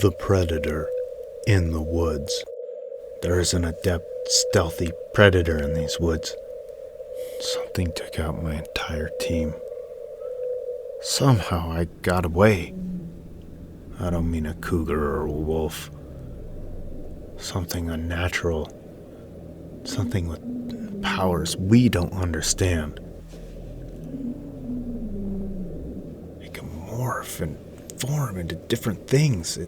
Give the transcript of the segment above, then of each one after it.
The predator in the woods. There is an adept, stealthy predator in these woods. Something took out my entire team. Somehow I got away. I don't mean a cougar or a wolf. Something unnatural. Something with powers we don't understand. It can morph and form into different things.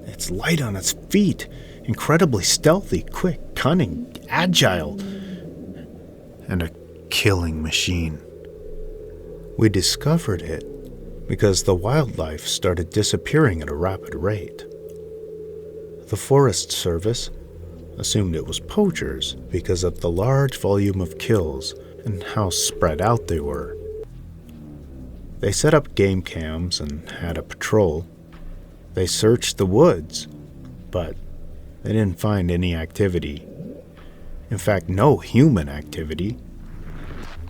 It's light on its feet, incredibly stealthy, quick, cunning, agile, and a killing machine. We discovered it because the wildlife started disappearing at a rapid rate. The Forest Service assumed it was poachers because of the large volume of kills and how spread out they were. They set up game cams and had a patrol. They searched the woods, but they didn't find any activity. In fact, no human activity.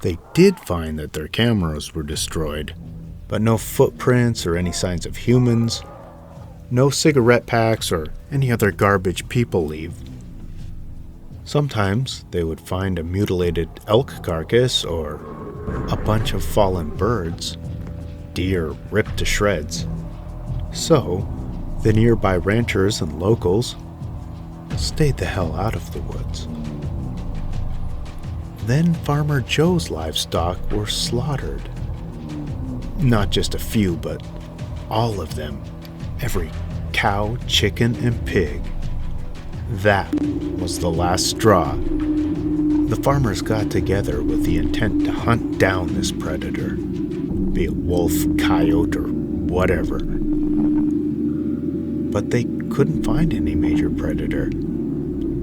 They did find that their cameras were destroyed, but no footprints or any signs of humans, no cigarette packs or any other garbage people leave. Sometimes they would find a mutilated elk carcass or a bunch of fallen birds, deer ripped to shreds. So, the nearby ranchers and locals stayed the hell out of the woods. Then Farmer Joe's livestock were slaughtered. Not just a few, but all of them. Every cow, chicken, and pig. That was the last straw. The farmers got together with the intent to hunt down this predator, be it wolf, coyote, or whatever. But they couldn't find any major predator,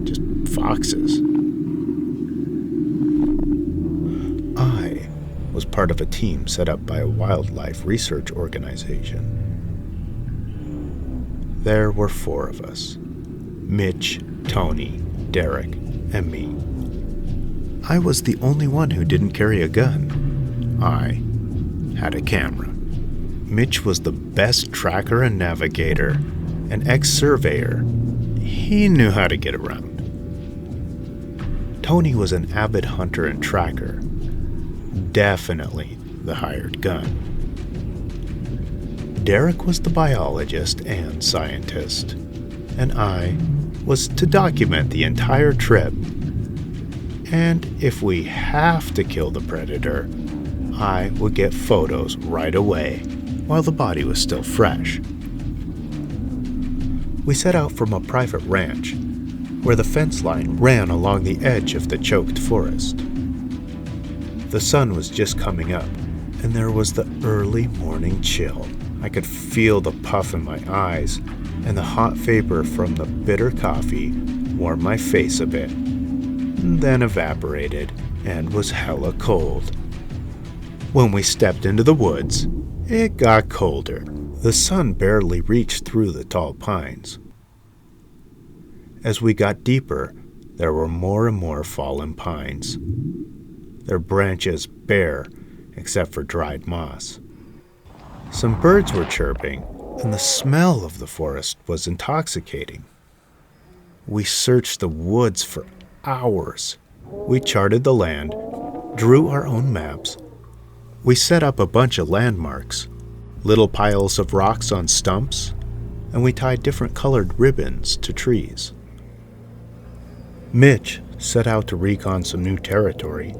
just foxes. I was part of a team set up by a wildlife research organization. There were 4 of us: Mitch, Tony, Derek, and me. I was the only one who didn't carry a gun. I had a camera. Mitch was the best tracker and navigator, an ex-surveyor. He knew how to get around. Tony was an avid hunter and tracker. Definitely the hired gun. Derek was the biologist and scientist, and I was to document the entire trip. And if we have to kill the predator, I would get photos right away while the body was still fresh. We set out from a private ranch where the fence line ran along the edge of the choked forest. The sun was just coming up, and there was the early morning chill. I could feel the puff in my eyes, and the hot vapor from the bitter coffee warmed my face a bit, then evaporated and was hella cold. When we stepped into the woods, it got colder. The sun barely reached through the tall pines. As we got deeper, there were more and more fallen pines, their branches bare except for dried moss. Some birds were chirping, and the smell of the forest was intoxicating. We searched the woods for hours. We charted the land, drew our own maps. We set up a bunch of landmarks, little piles of rocks on stumps, and we tied different colored ribbons to trees. Mitch set out to recon some new territory.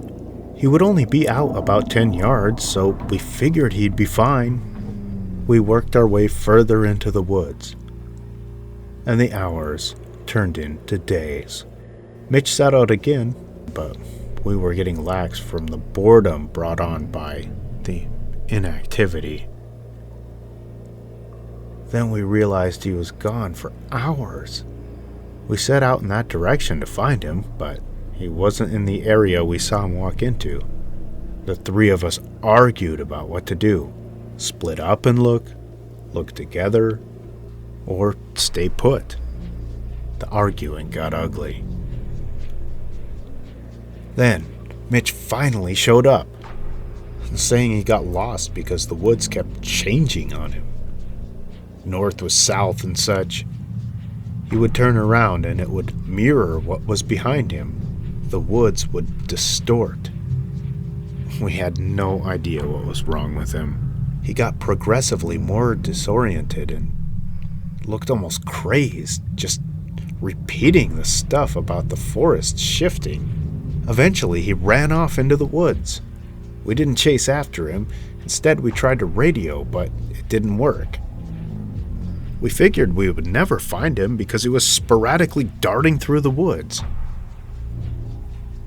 He would only be out about 10 yards, so we figured he'd be fine. We worked our way further into the woods, and the hours turned into days. Mitch set out again, but we were getting lax from the boredom brought on by the inactivity. Then we realized he was gone for hours. We set out in that direction to find him, but he wasn't in the area we saw him walk into. The 3 of us argued about what to do: split up and look together, or stay put. The arguing got ugly. Then Mitch finally showed up, saying he got lost because the woods kept changing on him. north was south and such. He would turn around and it would mirror what was behind him. The woods would distort. We had no idea what was wrong with him. He got progressively more disoriented and looked almost crazed, just repeating the stuff about the forest shifting. Eventually, he ran off into the woods. We didn't chase after him. Instead, we tried to radio, but it didn't work. We figured we would never find him because he was sporadically darting through the woods.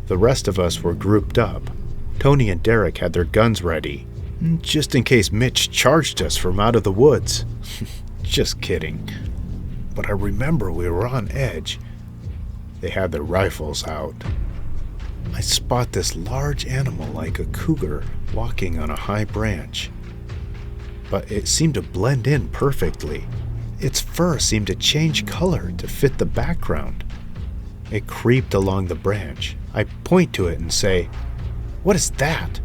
The rest of us were grouped up. Tony and Derek had their guns ready, just in case Mitch charged us from out of the woods. Just kidding. But I remember we were on edge. They had their rifles out. I spot this large animal like a cougar walking on a high branch. But it seemed to blend in perfectly. Its fur seemed to change color to fit the background. It creeped along the branch. I point to it and say, "What is that?"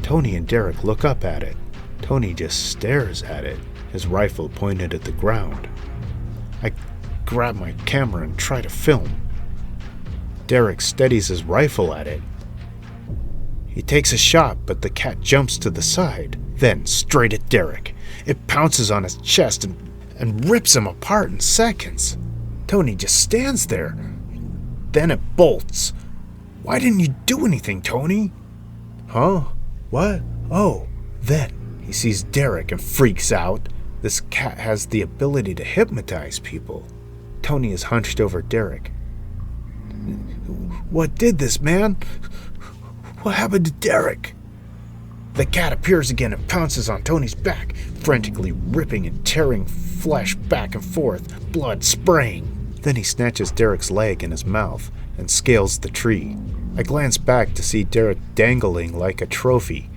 Tony and Derek look up at it. Tony just stares at it, his rifle pointed at the ground. I grab my camera and try to film. Derek steadies his rifle at it. He takes a shot, but the cat jumps to the side, then straight at Derek. It pounces on his chest and rips him apart in seconds. Tony just stands there. Then it bolts. "Why didn't you do anything, Tony?" "Huh? What? Oh." Then he sees Derek and freaks out. This cat has the ability to hypnotize people. Tony is hunched over Derek. "What did this, man? What happened to Derek?" The cat appears again and pounces on Tony's back, frantically ripping and tearing flesh back and forth, blood spraying. Then he snatches Derek's leg in his mouth and scales the tree. I glance back to see Derek dangling like a trophy.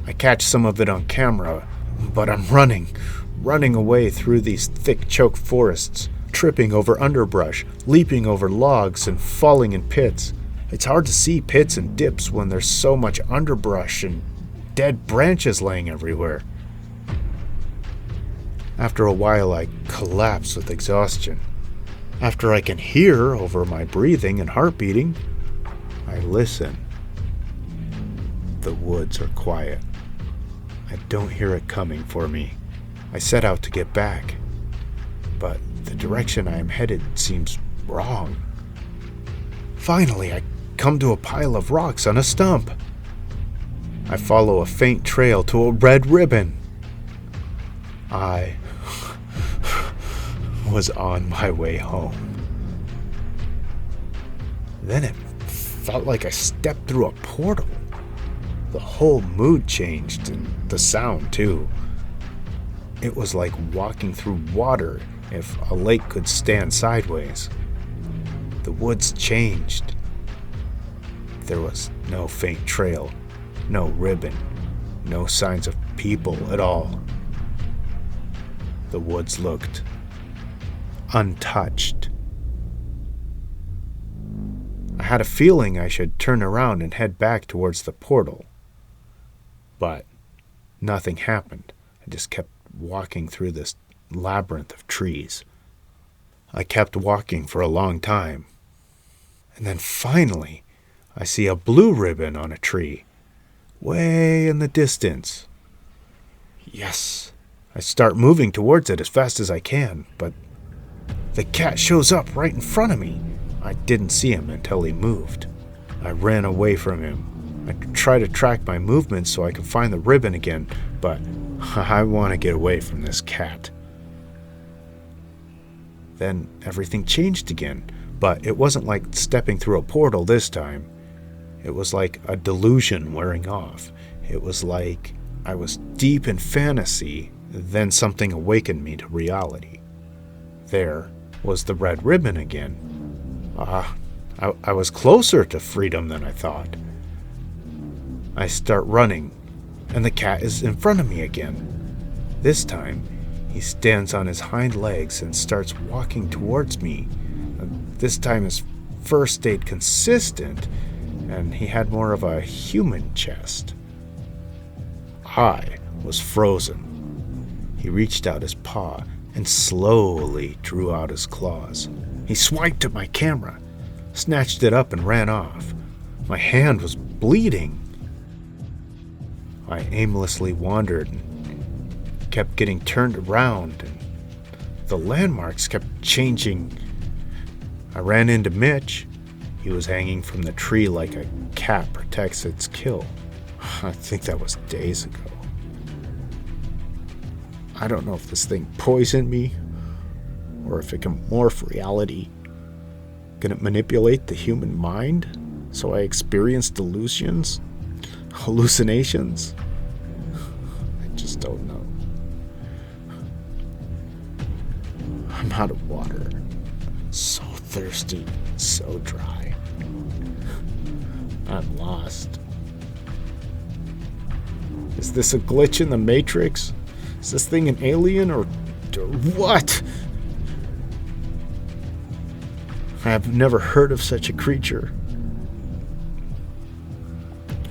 I catch some of it on camera, but I'm running away through these thick choke forests, tripping over underbrush, leaping over logs, and falling in pits. It's hard to see pits and dips when there's so much underbrush and dead branches laying everywhere. After a while, I collapse with exhaustion. After I can hear over my breathing and heart beating, I listen. The woods are quiet. I don't hear it coming for me. I set out to get back, but the direction I am headed seems wrong. Finally, I come to a pile of rocks on a stump. I follow a faint trail to a red ribbon. I was on my way home. Then it felt like I stepped through a portal. The whole mood changed, and the sound too. It was like walking through water if a lake could stand sideways. The woods changed. There was no faint trail, no ribbon, no signs of people at all. The woods looked untouched. I had a feeling I should turn around and head back towards the portal. But nothing happened. I just kept walking through this labyrinth of trees. I kept walking for a long time. And then finally, I see a blue ribbon on a tree, way in the distance. Yes. I start moving towards it as fast as I can, but the cat shows up right in front of me. I didn't see him until he moved. I ran away from him. I try to track my movements so I can find the ribbon again, but I want to get away from this cat. Then everything changed again, but it wasn't like stepping through a portal this time. It was like a delusion wearing off. It was like I was deep in fantasy, then something awakened me to reality. There was the red ribbon again. I was closer to freedom than I thought. I start running, and the cat is in front of me again. This time, he stands on his hind legs and starts walking towards me. This time his fur stayed consistent, and he had more of a human chest. I was frozen. He reached out his paw and slowly drew out his claws. He swiped at my camera, snatched it up, and ran off. My hand was bleeding. I aimlessly wandered and kept getting turned around, and the landmarks kept changing. I ran into Mitch. He was hanging from the tree like a cat protects its kill. I think that was days ago. I don't know if this thing poisoned me or if it can morph reality. Can it manipulate the human mind so I experience delusions, hallucinations? I just don't know. I'm out of water. So thirsty, so dry. I'm lost. Is this a glitch in the Matrix? Is this thing an alien or what? I have never heard of such a creature.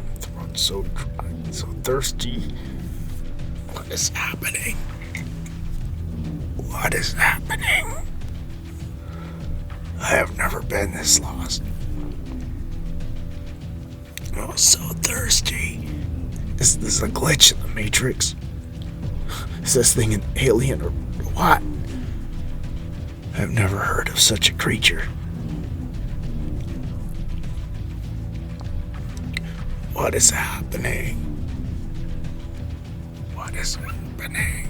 My throat's so dry, so thirsty. What is happening? What is happening? I have never been this lost. Oh, so thirsty. Is this a glitch in the Matrix? Is this thing an alien or what? I've never heard of such a creature. What is happening? What is happening?